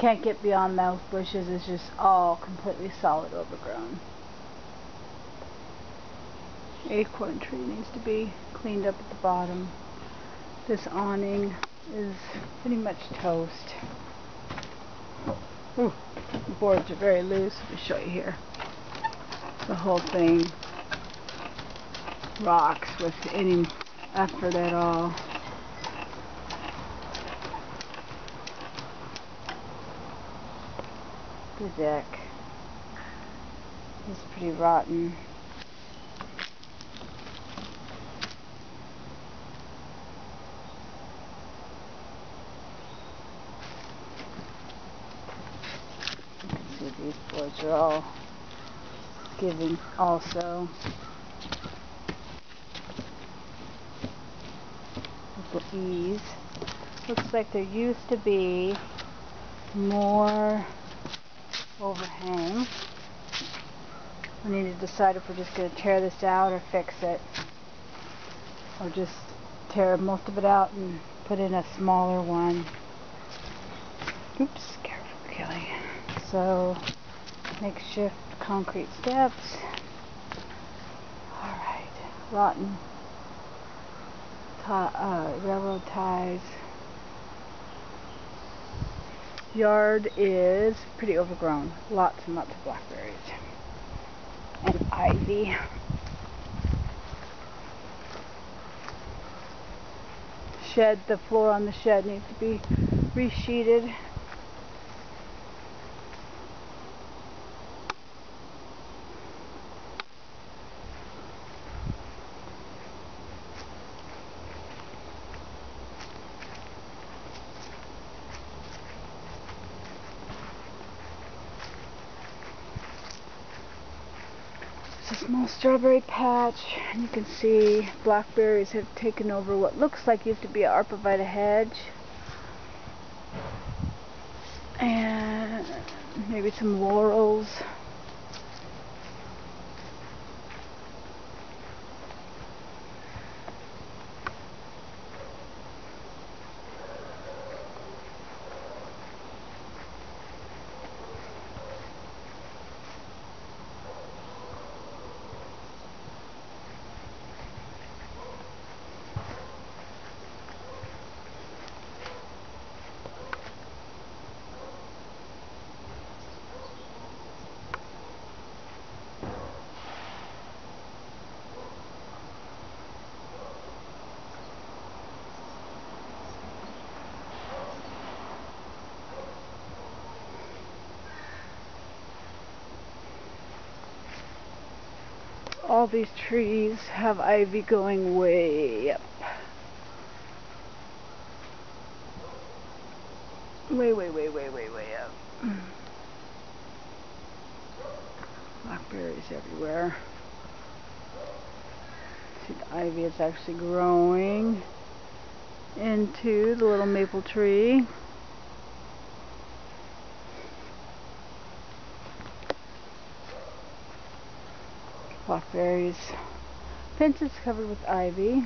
can't get beyond those bushes. It's just all completely solid overgrown. Acorn tree needs to be cleaned up at the bottom. This awning is pretty much toast. Ooh, the boards are very loose. Let me show you here. The whole thing rocks with any effort at all. The deck is pretty rotten. You can see these boards are all giving also. With the eaves. Looks like there used to be more overhang. We need to decide if we're just going to tear this out or fix it, or just tear most of it out and put in a smaller one. Oops, careful, Kelly. So, makeshift concrete steps. Alright, rotten railroad ties. Yard is pretty overgrown. Lots and lots of blackberries and ivy. Shed, the floor on the shed needs to be resheeted. A small strawberry patch, and you can see blackberries have taken over what looks like used to be an arborvitae hedge, and maybe some laurels. All these trees have ivy going way up. Way up. Blackberries everywhere. See, the ivy is actually growing into the little maple tree. Blackberries. Fence is covered with ivy.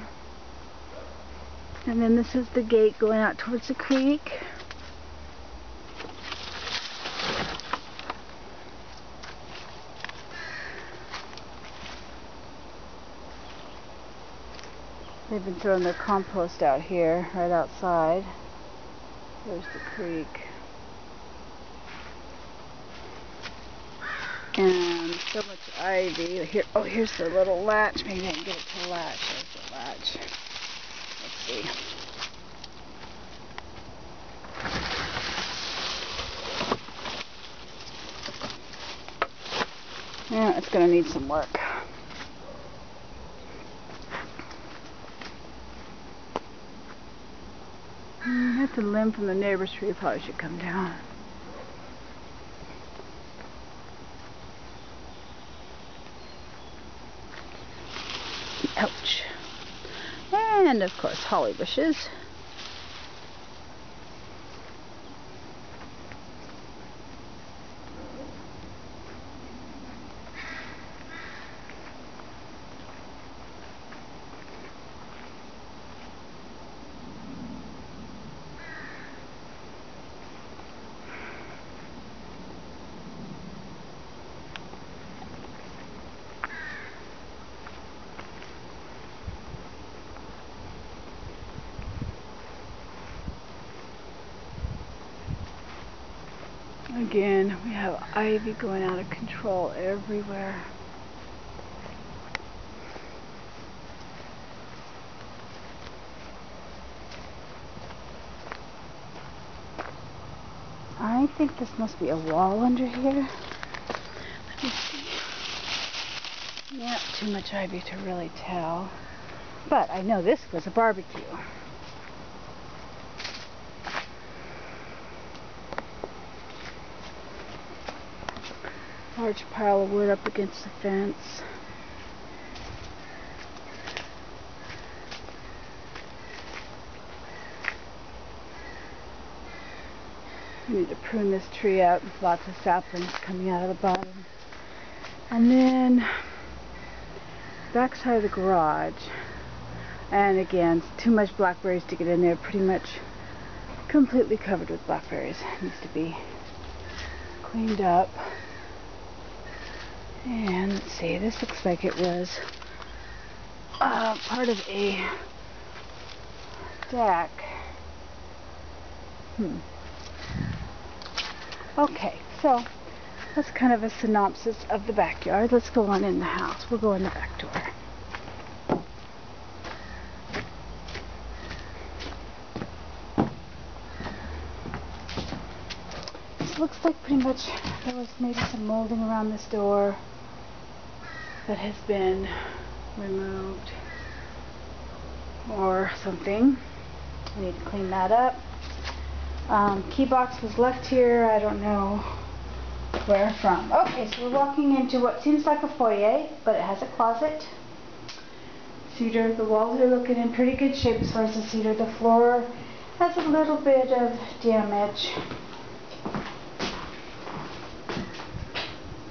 And then this is the gate going out towards the creek. They've been throwing their compost out here, right outside. There's the creek. And so much ivy. Here, oh, here's the little latch. Maybe I can get it to the latch. There's the latch. Let's see. Yeah, it's going to need some work. That's a limb from the neighbor's tree. Probably should come down. Ouch. And of course, holly bushes. again, we have ivy going out of control everywhere. I think this must be a wall under here. Let me see. Not too much ivy to really tell. But I know this was a barbecue. Large pile of wood up against the fence. I need to prune this tree up. Lots of saplings coming out of the bottom. And then back side of the garage. And again, too much blackberries to get in there. Pretty much completely covered with blackberries. Needs to be cleaned up. And let's see, this looks like it was part of a deck. Okay, so that's kind of a synopsis of the backyard. Let's go on in the house. We'll go in the back door. This looks like pretty much there was maybe some molding around this door that has been removed or something. I need to clean that up. Key box was left here. I don't know where from. Okay, so we're walking into what seems like a foyer, but it has a closet. Cedar, the walls are looking in pretty good shape as far as the cedar. The floor has a little bit of damage.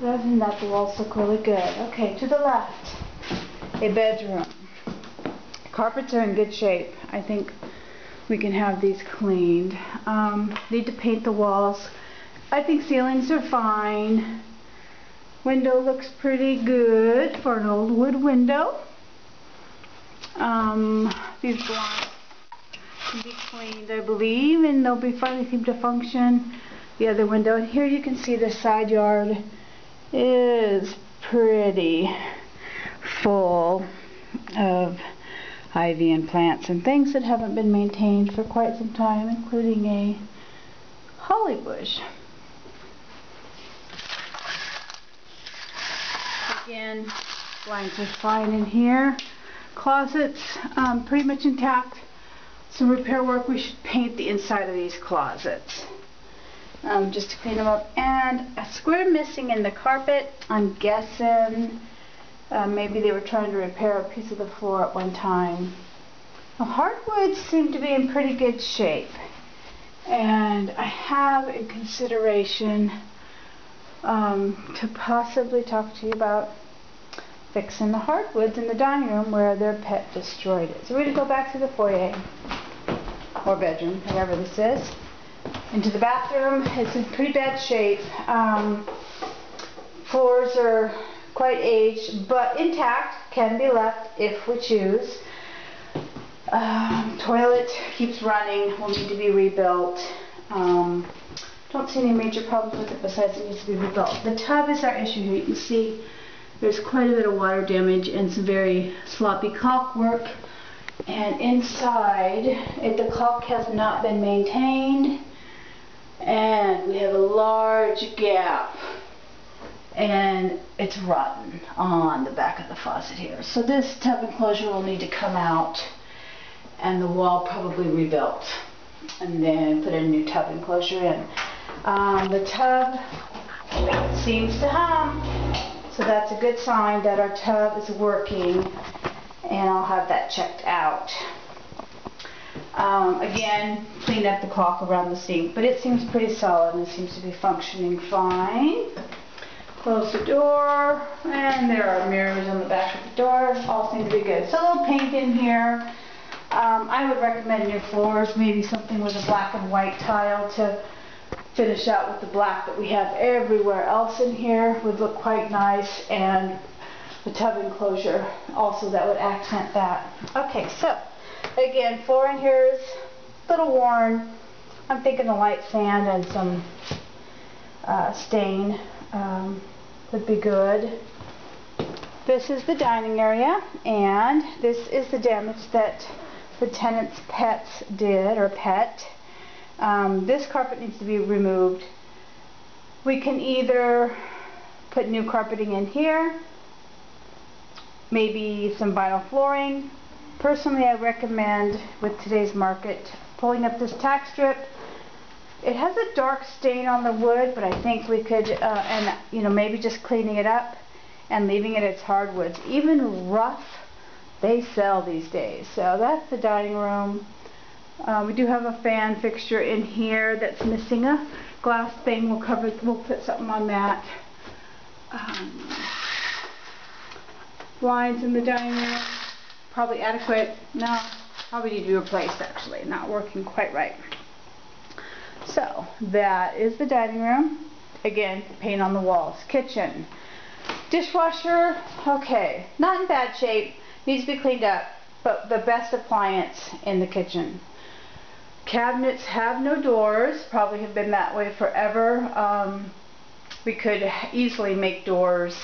But other than that, the walls look really good. Okay, to the left, a bedroom. Carpets are in good shape. I think we can have these cleaned. Need to paint the walls. I think ceilings are fine. Window looks pretty good for an old wood window. These blinds can be cleaned, I believe, and they'll be fine. They seem to function. The other window, and here you can see the side yard is pretty full of ivy and plants and things that haven't been maintained for quite some time, including a holly bush. Again, blinds are fine in here. Closets, pretty much intact. Some repair work. We should paint the inside of these closets. Just to clean them up. And a square missing in the carpet. I'm guessing maybe they were trying to repair a piece of the floor at one time. The hardwoods seem to be in pretty good shape. And I have in consideration to possibly talk to you about fixing the hardwoods in the dining room where their pet destroyed it. So we're going to go back to the foyer or bedroom, whatever this is. Into the bathroom. It's in pretty bad shape. Floors are quite aged, but intact, can be left if we choose. Toilet keeps running, will need to be rebuilt. Don't see any major problems with it besides it needs to be rebuilt. The tub is our issue here. You can see there's quite a bit of water damage and some very sloppy caulk work. And inside, the caulk has not been maintained. And we have a large gap. And it's rotten on the back of the faucet here. So this tub enclosure will need to come out and the wall probably rebuilt. And then put a new tub enclosure in. The tub seems to hum. So that's a good sign that our tub is working, and I'll have that checked out. Again, clean up the caulk around the sink, but it seems pretty solid and it seems to be functioning fine. Close the door, and there are mirrors on the back of the door. All seem to be good. So a little paint in here. I would recommend new floors, maybe something with a black and white tile to finish out with the black that we have everywhere else in here. Would look quite nice, and the tub enclosure also, that would accent that. Okay, so again, floor in here is a little worn. I'm thinking a light sand and some stain would be good. This is the dining area, and this is the damage that the tenant's pets did, or pet. This carpet needs to be removed. We can either put new carpeting in here, maybe some vinyl flooring. Personally, I recommend, with today's market, pulling up this tack strip. It has a dark stain on the wood, but I think we could, and maybe just cleaning it up and leaving it as hardwoods. Even rough, they sell these days. So that's the dining room. We do have a fan fixture in here that's missing a glass thing. We'll put something on that. Blinds in the dining room, probably adequate. No, probably need to be replaced actually. Not working quite right. So that is the dining room. Again, paint on the walls. Kitchen. Dishwasher, okay, not in bad shape, needs to be cleaned up, but the best appliance in the kitchen. Cabinets have no doors, probably have been that way forever. We could easily make doors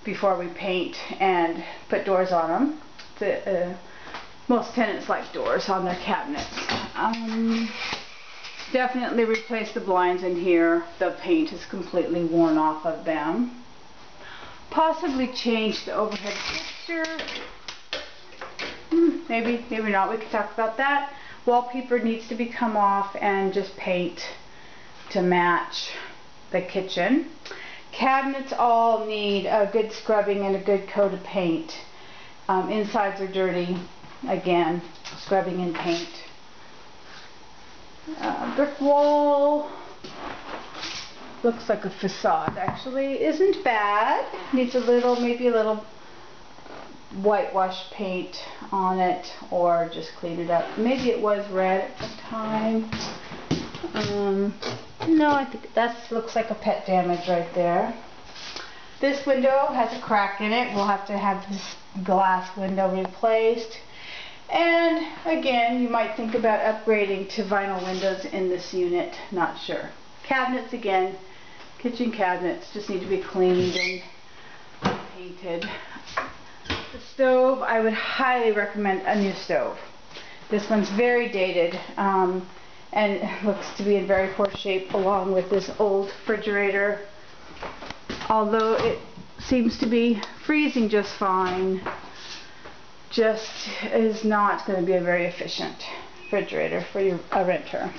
before we paint and put doors on them. Most tenants like doors on their cabinets. Definitely replace the blinds in here. The paint is completely worn off of them. Possibly change the overhead fixture. Maybe not. We could talk about that. Wallpaper needs to be come off and just paint to match the kitchen. Cabinets all need a good scrubbing and a good coat of paint. Insides are dirty. Again, scrubbing and paint. Brick wall. Looks like a facade actually. Isn't bad. Needs maybe a little whitewash paint on it, or just clean it up. Maybe it was red at the time. No, I think that looks like a pet damage right there. This window has a crack in it. We'll have to have this glass window replaced. And again, you might think about upgrading to vinyl windows in this unit. Not sure. Cabinets again. Kitchen cabinets just need to be cleaned and painted. The stove, I would highly recommend a new stove. This one's very dated and looks to be in very poor shape, along with this old refrigerator. Although it seems to be freezing just fine, just is not going to be a very efficient refrigerator for a renter.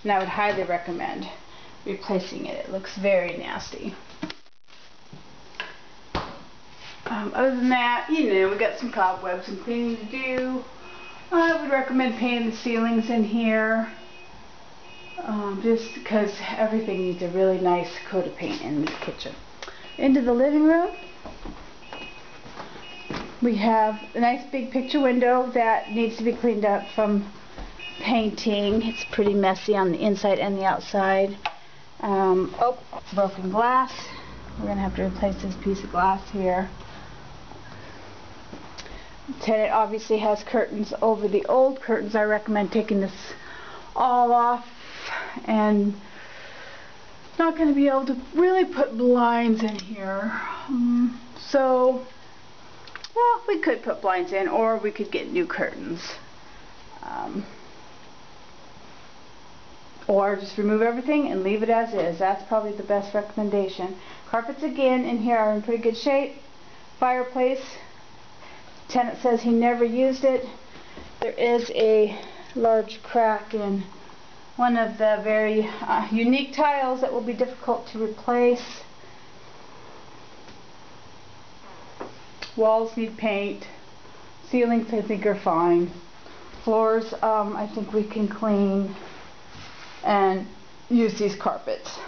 And I would highly recommend replacing it. It looks very nasty. Other than that, we got some cobwebs and cleaning to do. I would recommend painting the ceilings in here, just because everything needs a really nice coat of paint in the kitchen. Into the living room, we have a nice big picture window that needs to be cleaned up from painting. It's pretty messy on the inside and the outside. Oh, broken glass. We're going to have to replace this piece of glass here. The tenant obviously has curtains over the old curtains. I recommend taking this all off, and not going to be able to really put blinds in here. So, well, we could put blinds in, or we could get new curtains. Or just remove everything and leave it as is. That's probably the best recommendation. Carpets again in here are in pretty good shape. Fireplace. Tenant says he never used it. There is a large crack in one of the very unique tiles that will be difficult to replace. Walls need paint. Ceilings I think are fine. Floors I think we can clean and use these carpets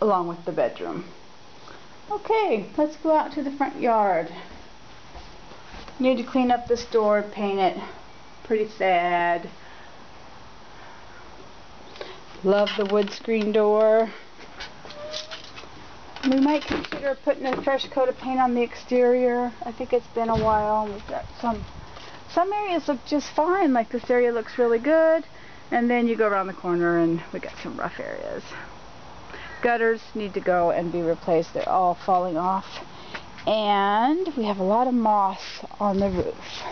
along with the bedroom. Okay, let's go out to the front yard. Need to clean up this door and paint it. Pretty sad. Love the wood screen door. We might consider putting a fresh coat of paint on the exterior. I think it's been a while. We've got some areas look just fine, like this area looks really good, and then you go around the corner and we got some rough areas. gutters need to go and be replaced. They're all falling off. And we have a lot of moss on the roof.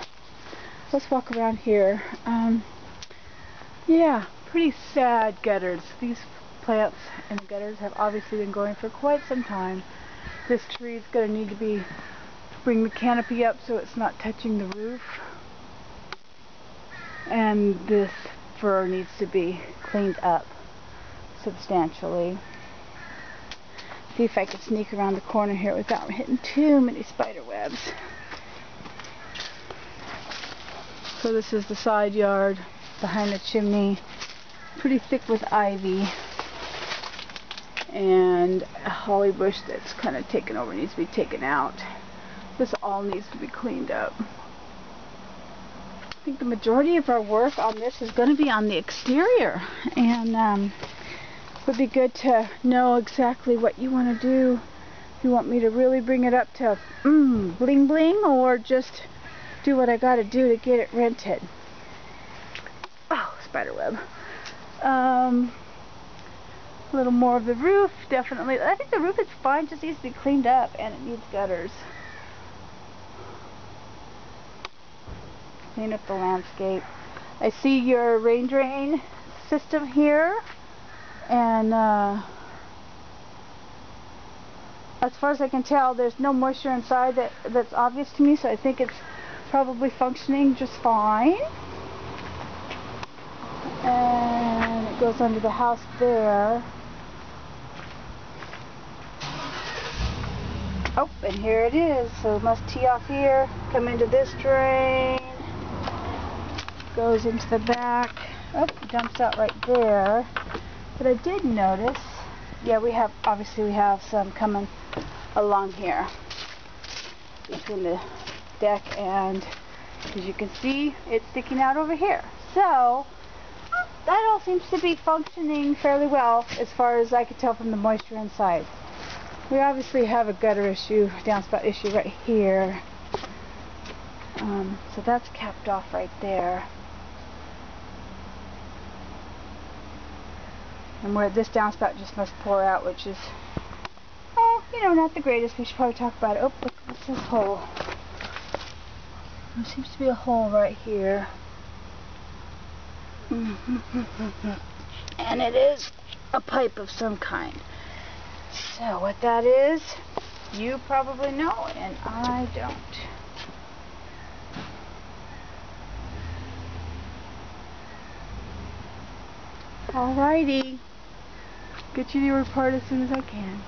Let's walk around here. Yeah, pretty sad gutters. These plants and the gutters have obviously been going for quite some time. This tree is going to need to bring the canopy up so it's not touching the roof. And this fir needs to be cleaned up substantially. See if I can sneak around the corner here without hitting too many spider webs. So this is the side yard behind the chimney, pretty thick with ivy, and a holly bush that's kind of taken over, needs to be taken out. This all needs to be cleaned up. I think the majority of our work on this is going to be on the exterior, and it would be good to know exactly what you want to do. If you want me to really bring it up to bling bling, or just do what I got to do to get it rented. Oh, spider web. A little more of the roof, definitely. I think the roof is fine, just needs to be cleaned up, and it needs gutters. Clean up the landscape. I see your rain drain system here, and as far as I can tell, there's no moisture inside that's obvious to me, so I think it's probably functioning just fine. And it goes under the house there. Oh, and here it is. So it must tee off here, come into this drain, goes into the back. Oh, dumps out right there. But I did notice, yeah, we have some coming along here between the deck, and as you can see, it's sticking out over here. So that all seems to be functioning fairly well as far as I could tell from the moisture inside. We obviously have a gutter issue, downspout issue right here. So that's capped off right there. And where this downspout just must pour out, which is, you know, not the greatest. We should probably talk about it. Oh, look, what's this hole? There seems to be a hole right here. And it is a pipe of some kind. So what that is, you probably know, and I don't. Alrighty. Get you the report as soon as I can.